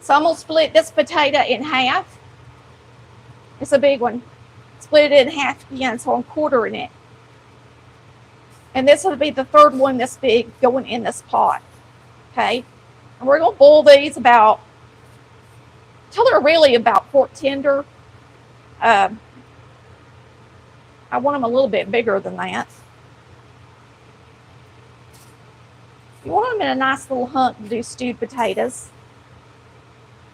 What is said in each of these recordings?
So I'm going to split this potato in half. It's a big one. Split it in half again, so I'm quartering it. And this will be the third one this big going in this pot. Okay? And we're going to boil these about, till they're really about fork tender. I want them a little bit bigger than that. You want them in a nice little hunk to do stewed potatoes.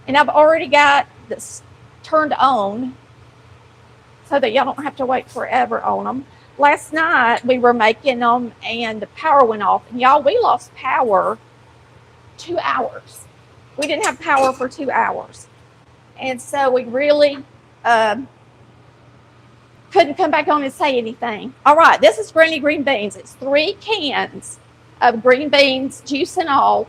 And I've already got this turned on so that y'all don't have to wait forever on them. Last night we were making them and the power went off. And y'all, we lost power 2 hours. We didn't have power for 2 hours. And so we really couldn't come back on and say anything. All right, this is Granny green beans. It's 3 cans of green beans, juice and all.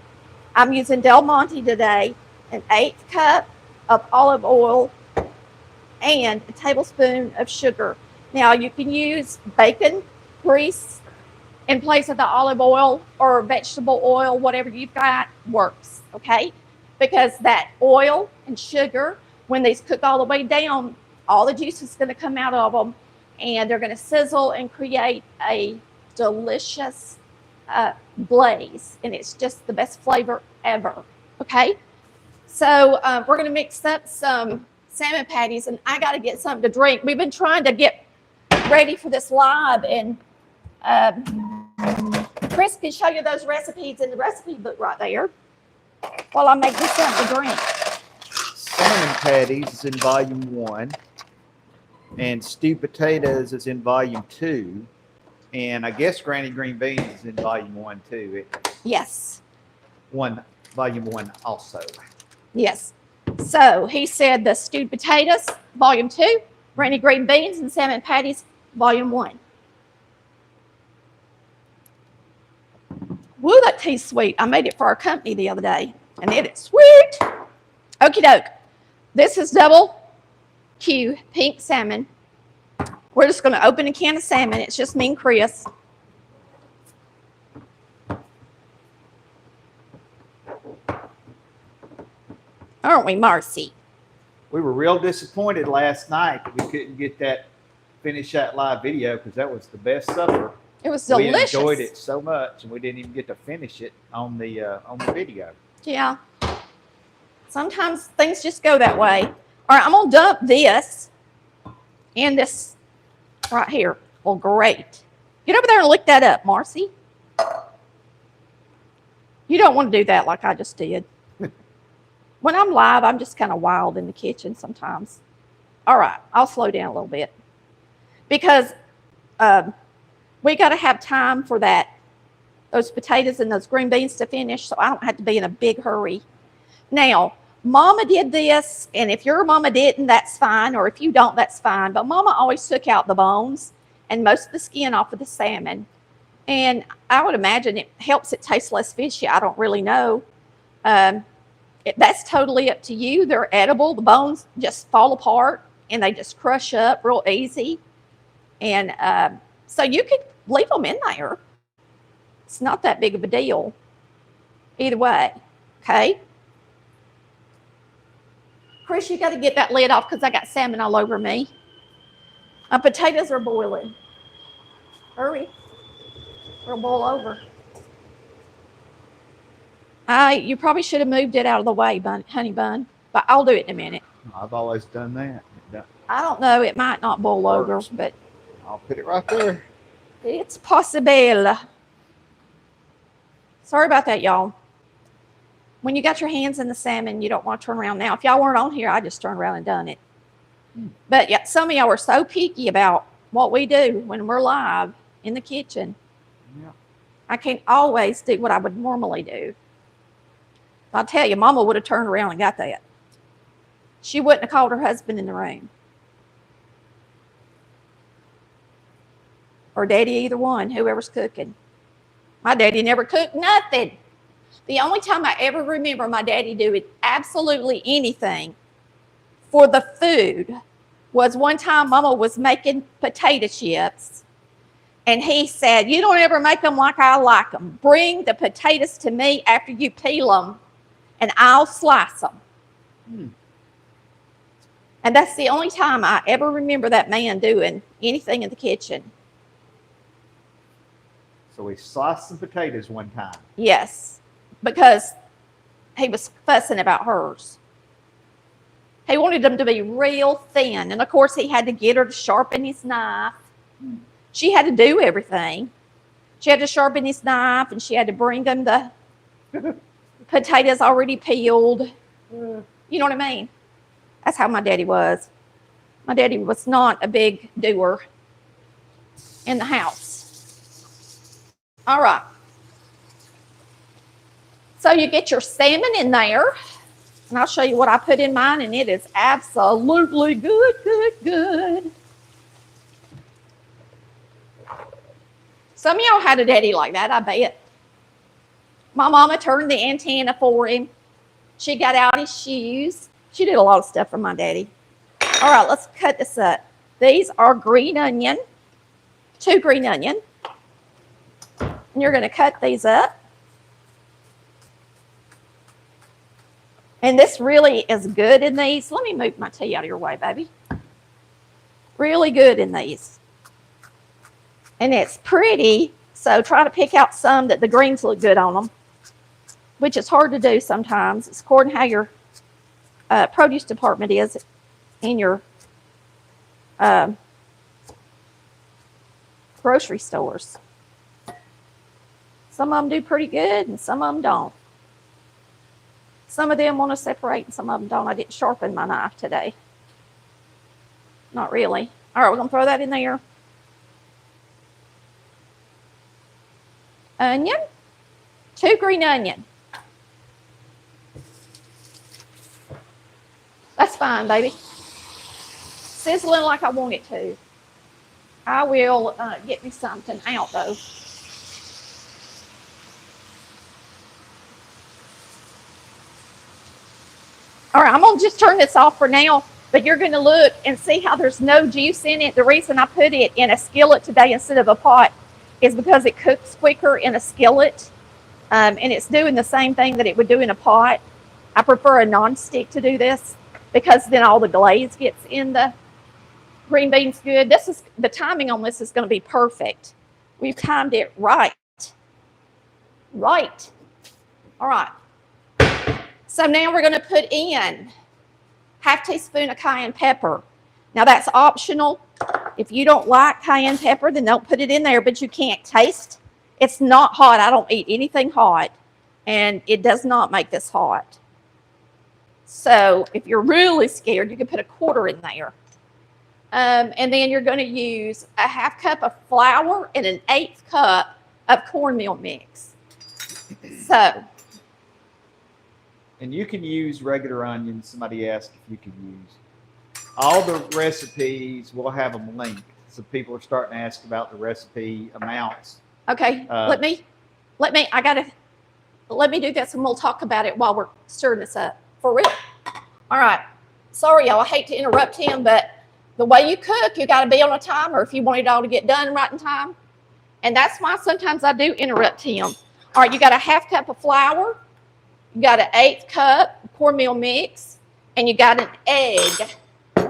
I'm using Del Monte today. An 1/8 cup of olive oil and a tablespoon of sugar. Now you can use bacon grease in place of the olive oil or vegetable oil, whatever you've got works, okay? Because that oil and sugar, when these cook all the way down, all the juice is going to come out of them and they're going to sizzle and create a delicious glaze. And it's just the best flavor ever, okay? So we're going to mix up some salmon patties, and I got to get something to drink. We've been trying to get ready for this live, and Chris can show you those recipes in the recipe book right there while I make this something to drink. Salmon Patties is in volume 1, and stewed potatoes is in volume 2, and I guess Granny green beans is in volume 1 too. Yes. Volume 1 also. Yes. So he said the stewed potatoes, volume 2, Granny green beans and salmon patties, volume 1. Woo, that tastes sweet. I made it for our company the other day, and it is sweet. Okie doke. This is double Q pink salmon. We're just going to open a can of salmon. It's just me and Chris. Aren't we, Marcy? We were real disappointed last night that we couldn't finish that live video because that was the best supper. It was delicious. We enjoyed it so much, and we didn't even get to finish it on the video. Yeah. Sometimes things just go that way. All right, I'm going to dump this and this right here. Well, great. Get over there and lick that up, Marcy. You don't want to do that like I just did. When I'm live, I'm just kind of wild in the kitchen sometimes. All right, I'll slow down a little bit because we got to have time for those potatoes and those green beans to finish, so I don't have to be in a big hurry. Now, Mama did this, and if your mama didn't, that's fine, or if you don't, that's fine. But Mama always took out the bones and most of the skin off of the salmon, and I would imagine it helps it taste less fishy. I don't really know. That's totally up to you. They're edible. The bones just fall apart and they just crush up real easy. And so you could leave them in there. It's not that big of a deal either way. Okay. Chris, you got to get that lid off because I got salmon all over me. My potatoes are boiling. Hurry. They'll boil over. You probably should have moved it out of the way, honey bun, but I'll do it in a minute. I've always done that. I don't know. It might not boil over, but I'll put it right there. It's possible. Sorry about that, y'all. When you got your hands in the salmon, you don't want to turn around. Now, if y'all weren't on here, I just turned around and done it. But yeah, some of y'all are so picky about what we do when we're live in the kitchen. Yeah. I can't always do what I would normally do. I'll tell you, Mama would have turned around and got that. She wouldn't have called her husband in the room. Or Daddy, either one, whoever's cooking. My daddy never cooked nothing. The only time I ever remember my daddy doing absolutely anything for the food was one time Mama was making potato chips. And he said, you don't ever make them like I like them. Bring the potatoes to me after you peel them, and I'll slice them. And that's the only time I ever remember that man doing anything in the kitchen. So we sliced some potatoes one time. Yes, because he was fussing about hers. He wanted them to be real thin. And of course, he had to get her to sharpen his knife. She had to do everything. She had to sharpen his knife, and she had to bring them the potatoes already peeled. You know what I mean? That's how my daddy was. My daddy was not a big doer in the house. All right. So you get your salmon in there, and I'll show you what I put in mine, and it is absolutely good, good, good. Some of y'all had a daddy like that, I bet. My mama turned the antenna for him. She got out his shoes. She did a lot of stuff for my daddy. All right, let's cut this up. These are green onion, 2 green onion. And you're going to cut these up. And this really is good in these. Let me move my tea out of your way, baby. Really good in these. And it's pretty, so try to pick out some that the greens look good on them, which is hard to do sometimes. It's according to how your produce department is in your grocery stores. Some of them do pretty good, and some of them don't. Some of them want to separate, and some of them don't. I didn't sharpen my knife today. Not really. All right, we're going to throw that in there. Onion, 2 green onion. That's fine, baby. Sizzling like I want it to. I will get me something out, though. All right, I'm going to just turn this off for now, but you're going to look and see how there's no juice in it. The reason I put it in a skillet today instead of a pot is because it cooks quicker in a skillet, and it's doing the same thing that it would do in a pot. I prefer a non-stick to do this because then all the glaze gets in the green beans good. This is the timing on this is going to be perfect. We've timed it right. Right. All right. So now we're going to put in 1/2 teaspoon of cayenne pepper. Now that's optional. If you don't like cayenne pepper, then don't put it in there, but you can't taste. It's not hot. I don't eat anything hot, and it does not make this hot. So if you're really scared, you can put 1/4 in there. And then you're going to use a 1/2 cup of flour and an 1/8 cup of cornmeal mix. So. And you can use regular onions. Somebody asked if you could use. All the recipes, we'll have them linked. So people are starting to ask about the recipe amounts. Okay, let me do this, and we'll talk about it while we're stirring this up. For real. All right. Sorry, y'all. I hate to interrupt him, but the way you cook, you got to be on a timer if you want it all to get done right in time. And that's why sometimes I do interrupt him. All right, you got a 1/2 cup of flour. You got an 1/8 cup cornmeal mix, and you got an egg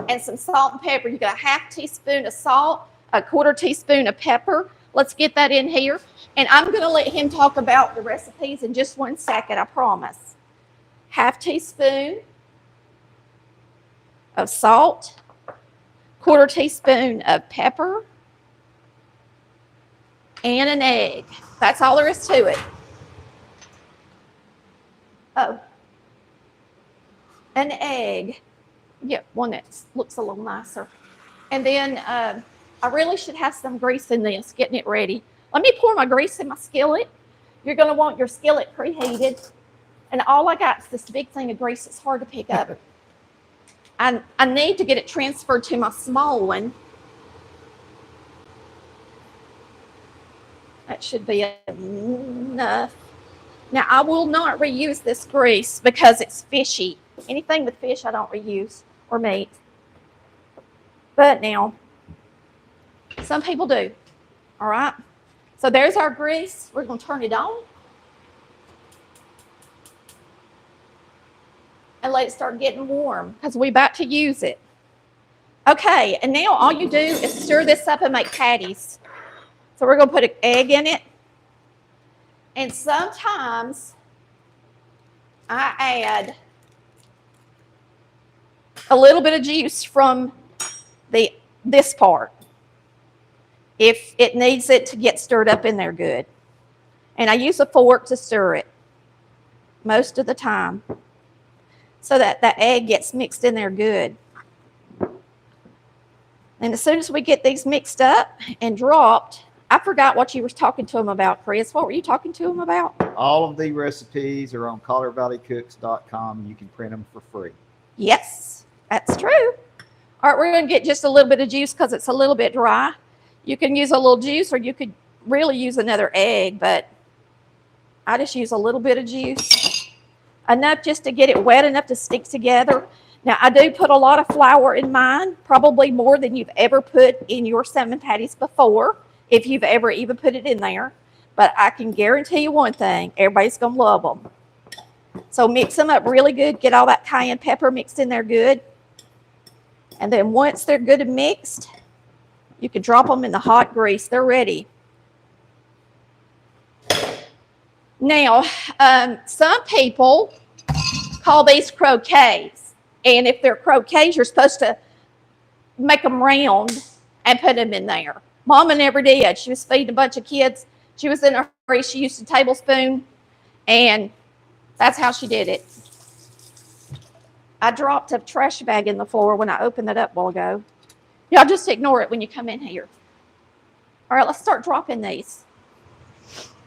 and some salt and pepper. You got a 1/2 teaspoon of salt, a 1/4 teaspoon of pepper. Let's get that in here. And I'm going to let him talk about the recipes in just 1 second, I promise. 1/2 teaspoon of salt, 1/4 teaspoon of pepper, and an egg. That's all there is to it. Oh, an egg. Yeah, one that looks a little nicer. And then I really should have some grease in this, getting it ready. Let me pour my grease in my skillet. You're going to want your skillet preheated. And all I got is this big thing of grease. It's hard to pick up. I need to get it transferred to my small one. That should be enough. Now, I will not reuse this grease because it's fishy. Anything with fish, I don't reuse, or meat. But now, some people do. All right? So there's our grease. We're going to turn it on. and let it start getting warm because we're about to use it. Okay, and now all you do is stir this up and make patties. So we're going to put an egg in it. And sometimes I add a little bit of juice from this part if it needs it to get stirred up in there good. And I use a fork to stir it most of the time so that that egg gets mixed in there good. And as soon as we get these mixed up and dropped, I forgot what you were talking to them about, Chris. What were you talking to them about? All of the recipes are on ColorValleyCooks.com. You can print them for free. Yes, that's true. All right, we're going to get just a little bit of juice because it's a little bit dry. You can use a little juice or you could really use another egg, but I just use a little bit of juice. Enough just to get it wet enough to stick together. Now, I do put a lot of flour in mine, probably more than you've ever put in your salmon patties before, if you've ever even put it in there. But I can guarantee you one thing, everybody's going to love them. So mix them up really good. Get all that cayenne pepper mixed in there good. And then once they're good and mixed, you can drop them in the hot grease. They're ready. Now, some people call these croquets. And if they're croquets, you're supposed to make them round and put them in there. Mama never did. She was feeding a bunch of kids. She was in a hurry. She used a tablespoon, and that's how she did it. I dropped a trash bag in the floor when I opened it up a while ago. Y'all just ignore it when you come in here. All right, let's start dropping these.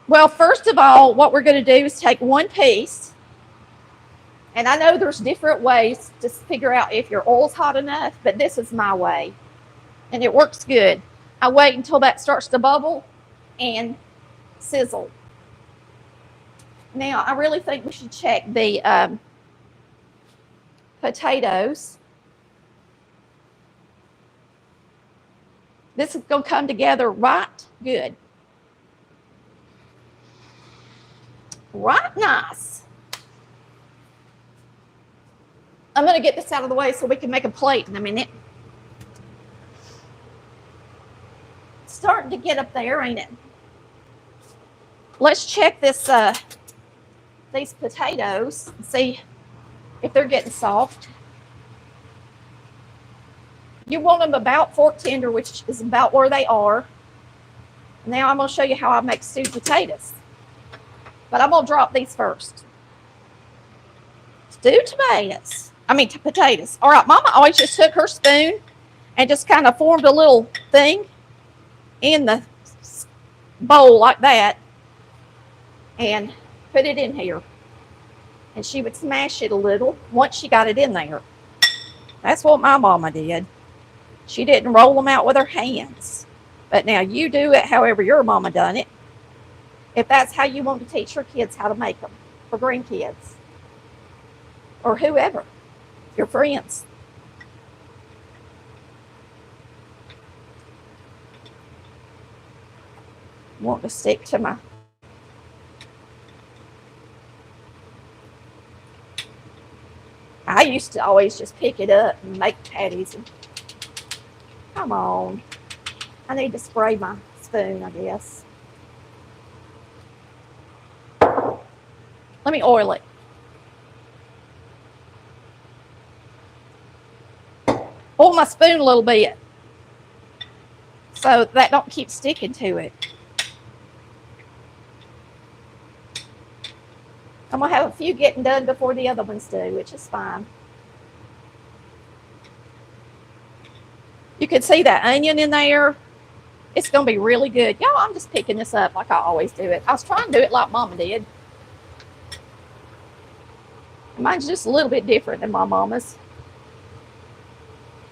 Well, first of all, what we're going to do is take one piece. And I know there's different ways to figure out if your oil's hot enough, but this is my way. And it works good. I wait until that starts to bubble and sizzle. Now, I really think we should check the potatoes. This is going to come together right good. Right nice. I'm going to get this out of the way so we can make a plate in a minute. It's starting to get up there, ain't it? Let's check this these potatoes and see if they're getting soft. You want them about fork tender, which is about where they are. Now I'm going to show you how I make stewed potatoes. But I'm going to drop these first. Stewed potatoes. Potatoes. All right, Mama always just took her spoon and just kind of formed a little thing in the bowl like that and put it in here. And she would smash it a little once she got it in there. That's what my mama did. She didn't roll them out with her hands. But now you do it however your mama done it. If that's how you want to teach your kids how to make them for grandkids or whoever. Your friends. Want to stick to my I used to always just pick it up and make patties. And come on. I need to spray my spoon, I guess. Let me oil it. Oil my spoon a little bit so that don't keep sticking to it. I'm going to have a few getting done before the other ones do, which is fine. You can see that onion in there. It's going to be really good. Y'all, I'm just picking this up like I always do it. I was trying to do it like Mama did. Mine's just a little bit different than my mama's.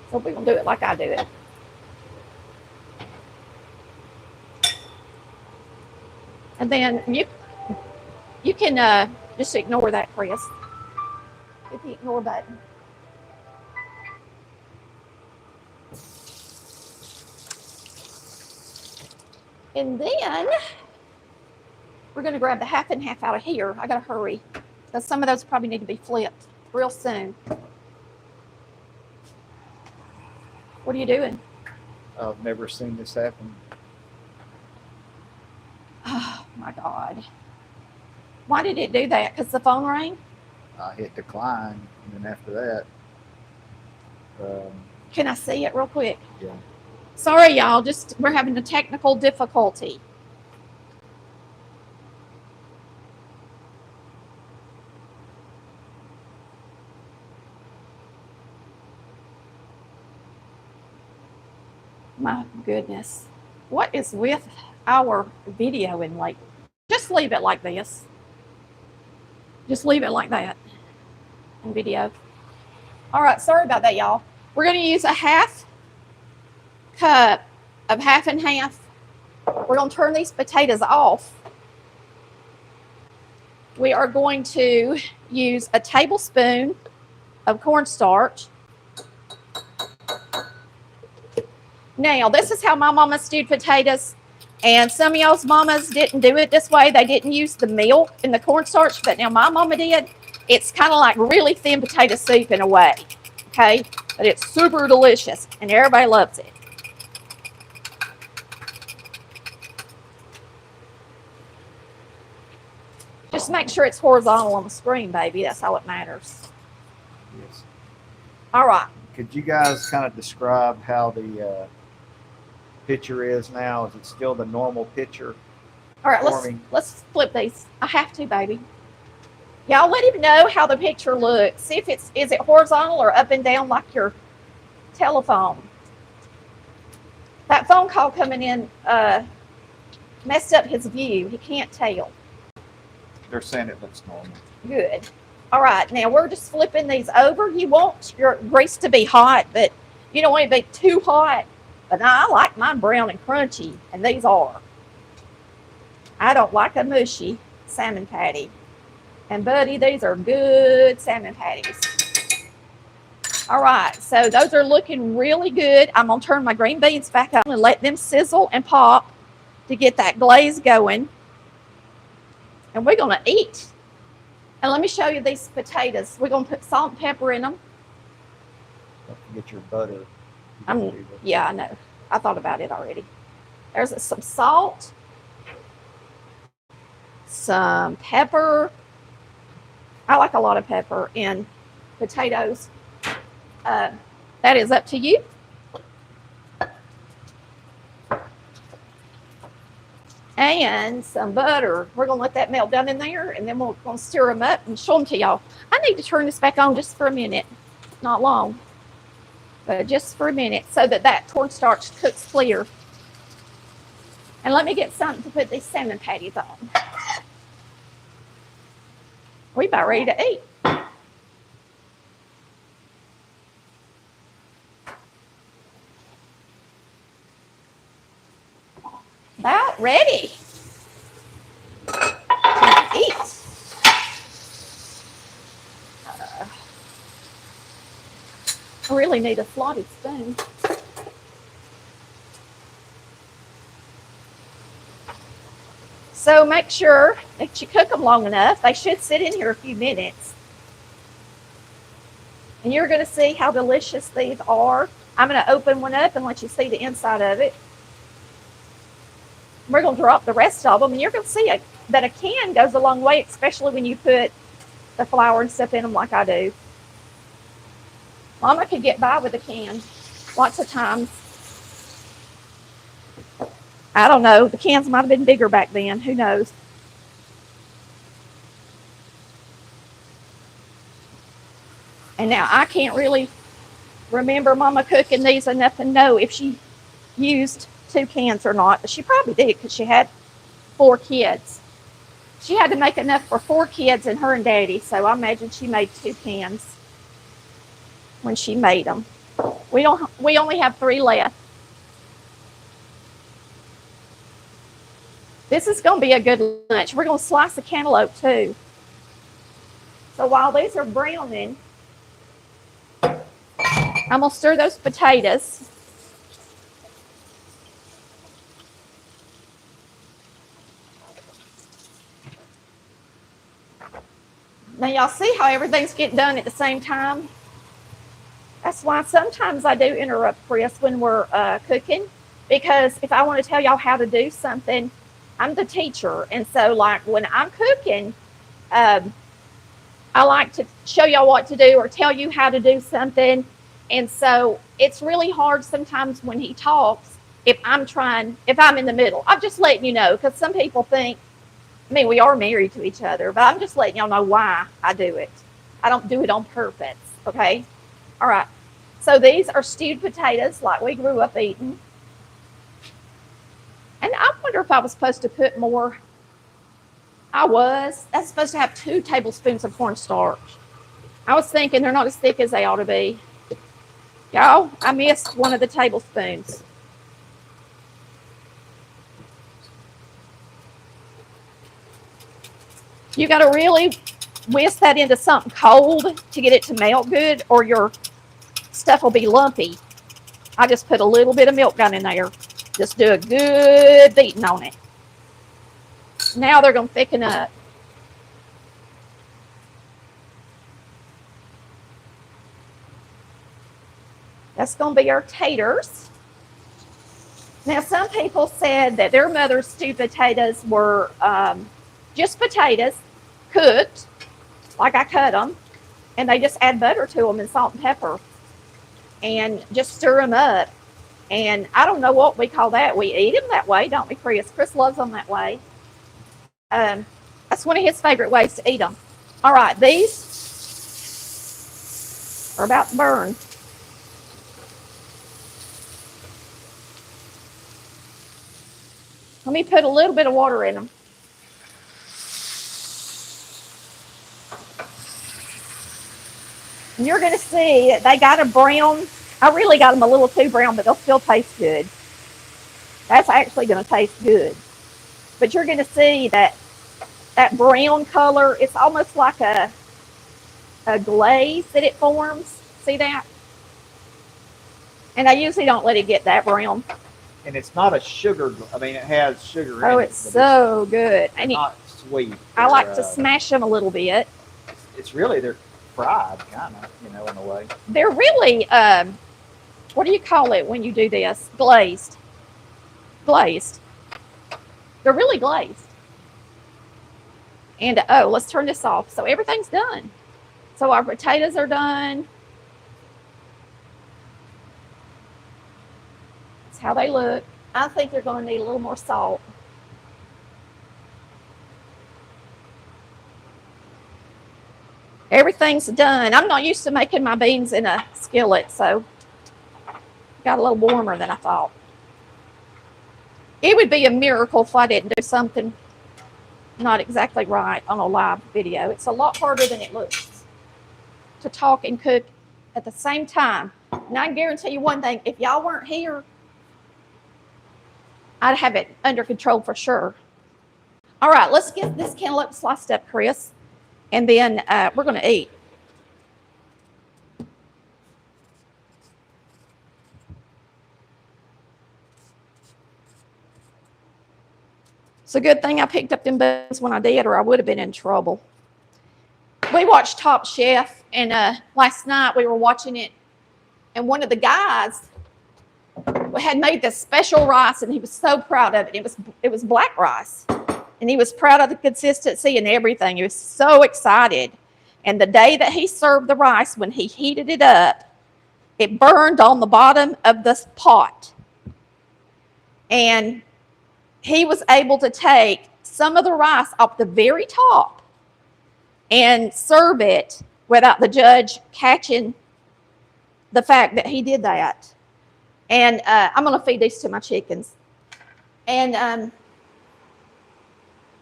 So we're going to do it like I do it. And then you can just ignore that, Chris. Hit the ignore button. And then we're going to grab the half and half out of here. I got to hurry because some of those probably need to be flipped. real soon. What are you doing? I've never seen this happen. Oh my God. Why did it do that? Because the phone rang? I hit decline, and then after that, Can I see it real quick? yeah. Sorry, y'all. We're having a technical difficulty. My goodness. What is with our video in like? Just leave it like this. Just leave it like that in video. All right, sorry about that, y'all. We're going to use a half cup of half and half. We're going to turn these potatoes off. We are going to use a tablespoon of cornstarch. Now, this is how my mama stewed potatoes. And some of y'all's mamas didn't do it this way. They didn't use the milk in the cornstarch, but now my mama did. It's kind of like really thin potato soup in a way, okay? But it's super delicious, and everybody loves it. Just make sure it's horizontal on the screen, baby. That's all it matters. Yes. All right. Could you guys kind of describe how the picture is now? Is it still the normal picture? All right, let's flip these. I have to, baby. Y'all let him know how the picture looks. See if is it horizontal or up and down like your telephone. That phone call coming in messed up his view. He can't tell. They're saying it looks normal. Good. All right, now we're just flipping these over. You want your grease to be hot, but you don't want it to be too hot. But I like mine brown and crunchy, and these are. I don't like a mushy salmon patty. And buddy, these are good salmon patties. All right, so those are looking really good. I'm gonna turn my green beans back on and let them sizzle and pop to get that glaze going. And we're gonna eat. And let me show you these potatoes. We're gonna put salt and pepper in them. Don't forget your butter. Yeah, I know. I thought about it already. There's some salt, some pepper. I like a lot of pepper in potatoes. That is up to you. And some butter. We're going to let that melt down in there, and then we're going to stir them up and show them to y'all. I need to turn this back on just for a minute. Not long, but just for a minute so that cornstarch cooks clear. And let me get something to put these salmon patties on. We about ready to eat. About ready to eat. I really need a slotty spoon. So make sure that you cook them long enough. They should sit in here a few minutes. And you're going to see how delicious these are. I'm going to open one up and let you see the inside of it. We're going to drop the rest of them, and you're going to see that a can goes a long way, especially when you put the flour and stuff in them like I do. Mama could get by with a can lots of times. I don't know. The cans might have been bigger back then. Who knows? And now I can't really remember Mama cooking these enough to know if she used 2 cans or not, but she probably did because she had 4 kids. She had to make enough for 4 kids and her and Daddy, so I imagine she made 2 cans when she made them. We only have 3 left. This is going to be a good lunch. We're going to slice the cantaloupe too. So while these are browning, I'm going to stir those potatoes. Now Now y'all see how everything's getting done at the same time? That's why sometimes I do interrupt Chris when we're cooking, because if I want to tell y'all how to do something, I'm the teacher. And so like when I'm cooking, I like to show y'all what to do or tell you how to do something. And so it's really hard sometimes when he talks if I'm in the middle. I'm just letting you know, because some people think, I mean, we are married to each other, but I'm just letting y'all know why I do it. I don't do it on purpose, okay? All right. So these are stewed potatoes like we grew up eating. And I wonder if I was supposed to put more. I was. That's supposed to have 2 tablespoons of cornstarch. I was thinking they're not as thick as they ought to be. Y'all, I missed one of the tablespoons. You got to really whisk that into something cold to get it to melt good, or your stuff will be lumpy. I just put a little bit of milk down in there. Just do a good beating on it. Now they're going to thicken up. That's going to be our taters. Now, some people said that their mother's stewed potatoes were just potatoes, cooked, like I cut them, and they just add butter to them and salt and pepper and just stir them up. And I don't know what we call that. We eat them that way, don't we, Chris? Chris loves them that way. That's one of his favorite ways to eat them. All right, these are about to burn. Let me put a little bit of water in them. And you're going to see they got a brown. I really got them a little too brown, but they'll still taste good. That's actually going to taste good. But you're going to see that brown color, it's almost like a glaze that it forms. See that? And I usually don't let it get that brown. And it's not a sugar, I mean, it has sugar in it. Oh, it's so good. And not sweet. I like to smash them a little bit. It's really, they're fried, kind of, in a way. They're really, what do you call it when you do this? Glazed. Glazed. They're really glazed. And, let's turn this off. So everything's done. So our potatoes are done. That's how they look. I think they're going to need a little more salt. Everything's done. I'm not used to making my beans in a skillet, so got a little warmer than I thought. It would be a miracle if I didn't do something not exactly right on a live video. It's a lot harder than it looks to talk and cook at the same time. And I can guarantee you one thing, if y'all weren't here, I'd have it under control for sure. All right, let's get this cantaloupe sliced up, Chris. And then we're going to eat. It's a good thing I picked up them beans when I did, or I would have been in trouble. We watched Top Chef, and last night we were watching it, and one of the guys had made this special rice, and he was so proud of it. It was black rice. And he was proud of the consistency and everything. He was so excited. And the day that he served the rice, when he heated it up, it burned on the bottom of the pot. And he was able to take some of the rice off the very top and serve it without the judge catching the fact that he did that. And I'm going to feed these to my chickens. And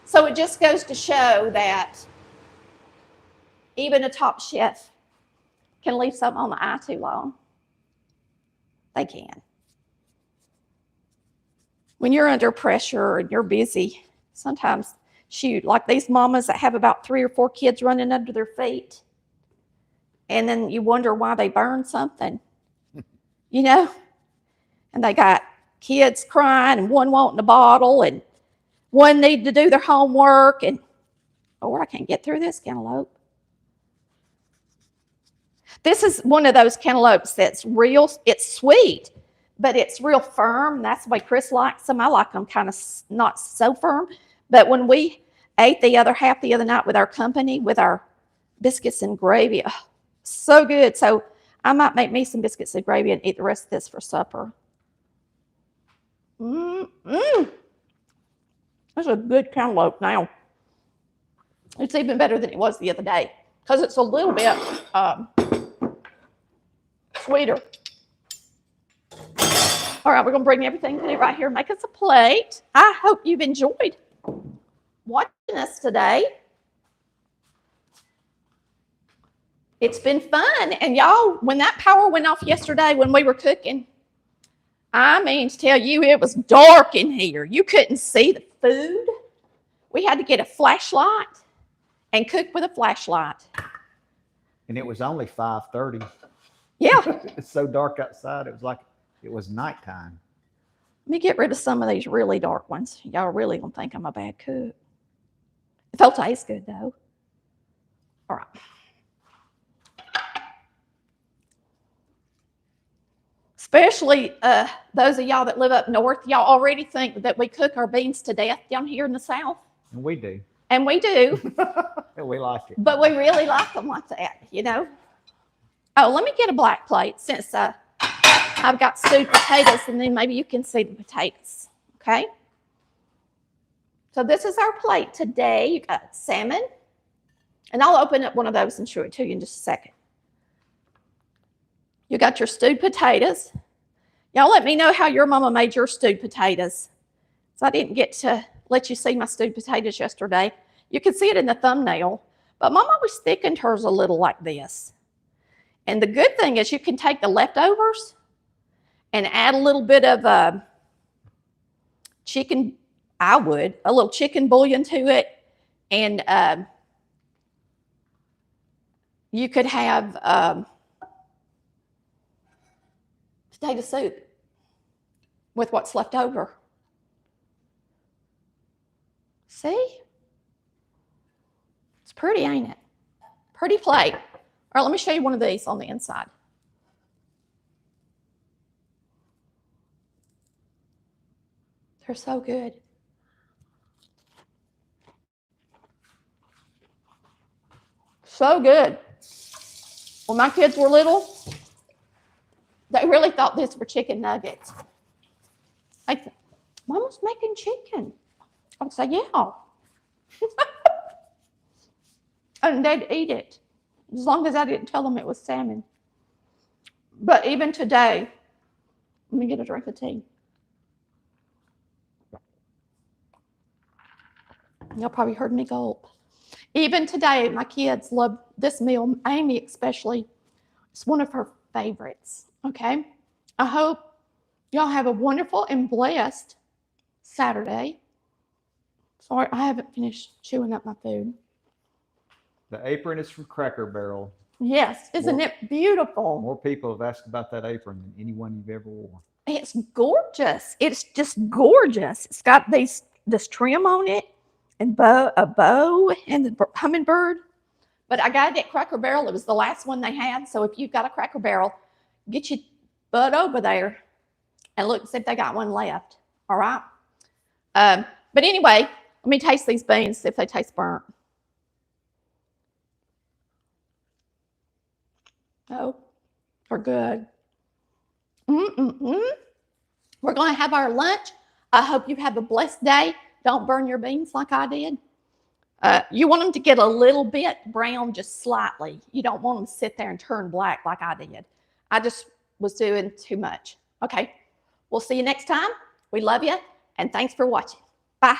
so it just goes to show that even a top chef can leave something on the eye too long. They can. When you're under pressure and you're busy, sometimes, shoot, like these mamas that have about 3 or 4 kids running under their feet, and then you wonder why they burn something, and they got kids crying and one wanting a bottle and one need to do their homework, and I can't get through this cantaloupe. This is one of those cantaloupes that's real, it's sweet, but it's real firm. That's the way Chris likes them. I like them kind of not so firm. But when we ate the other half the other night with our company, with our biscuits and gravy, oh, so good. So I might make me some biscuits and gravy and eat the rest of this for supper. That's a good cantaloupe now. It's even better than it was the other day because it's a little bit sweeter. All right, we're going to bring everything to right here. Make us a plate. I hope you've enjoyed watching us today. It's been fun. And y'all, when that power went off yesterday when we were cooking, I mean to tell you, it was dark in here. You couldn't see the food. We had to get a flashlight and cook with a flashlight. And it was only 5:30. Yeah. It's so dark outside. It was like it was nighttime. Let me get rid of some of these really dark ones. Y'all really gonna think I'm a bad cook. It don't taste good though. All right. Especially those of y'all that live up north, y'all already think that we cook our beans to death down here in the South. And we do. And we do. And we like it. But we really like them like that, you know. Oh, let me get a black plate since I've got stewed potatoes, and then maybe you can see the potatoes, okay? So this is our plate today. You got salmon, and I'll open up one of those and show it to you in just a second. You got your stewed potatoes. Y'all let me know how your mama made your stewed potatoes. So I didn't get to let you see my stewed potatoes yesterday. You can see it in the thumbnail, but Mama always thickened hers a little like this. And the good thing is you can take the leftovers and add a little bit of chicken, a little chicken bouillon to it. And you could have potato soup with what's left over. See? It's pretty, ain't it? Pretty plate. All right, let me show you one of these on the inside. They're so good. So good. When my kids were little, they really thought these were chicken nuggets. Like, Mama's making chicken. I would say, yeah. And they'd eat it, as long as I didn't tell them it was salmon. But even today, let me get a drink of tea. Y'all probably heard me gulp. Even today, my kids love this meal. Amy especially. It's one of her favorites, okay? I hope y'all have a wonderful and blessed Saturday. Sorry, I haven't finished chewing up my food. The apron is from Cracker Barrel. Yes, isn't it beautiful? More people have asked about that apron than anyone you've ever worn. It's gorgeous. It's just gorgeous. It's got this trim on it and a bow and the hummingbird. But I got it at Cracker Barrel. It was the last one they had. So if you've got a Cracker Barrel, get your butt over there and look and see if they got one left. All right. But anyway, let me taste these beans, see if they taste burnt. Oh, they're good. We're going to have our lunch. I hope you have a blessed day. Don't burn your beans like I did. You want them to get a little bit brown, just slightly. You don't want them to sit there and turn black like I did. I just was doing too much. Okay, we'll see you next time. We love you, and thanks for watching. Bye.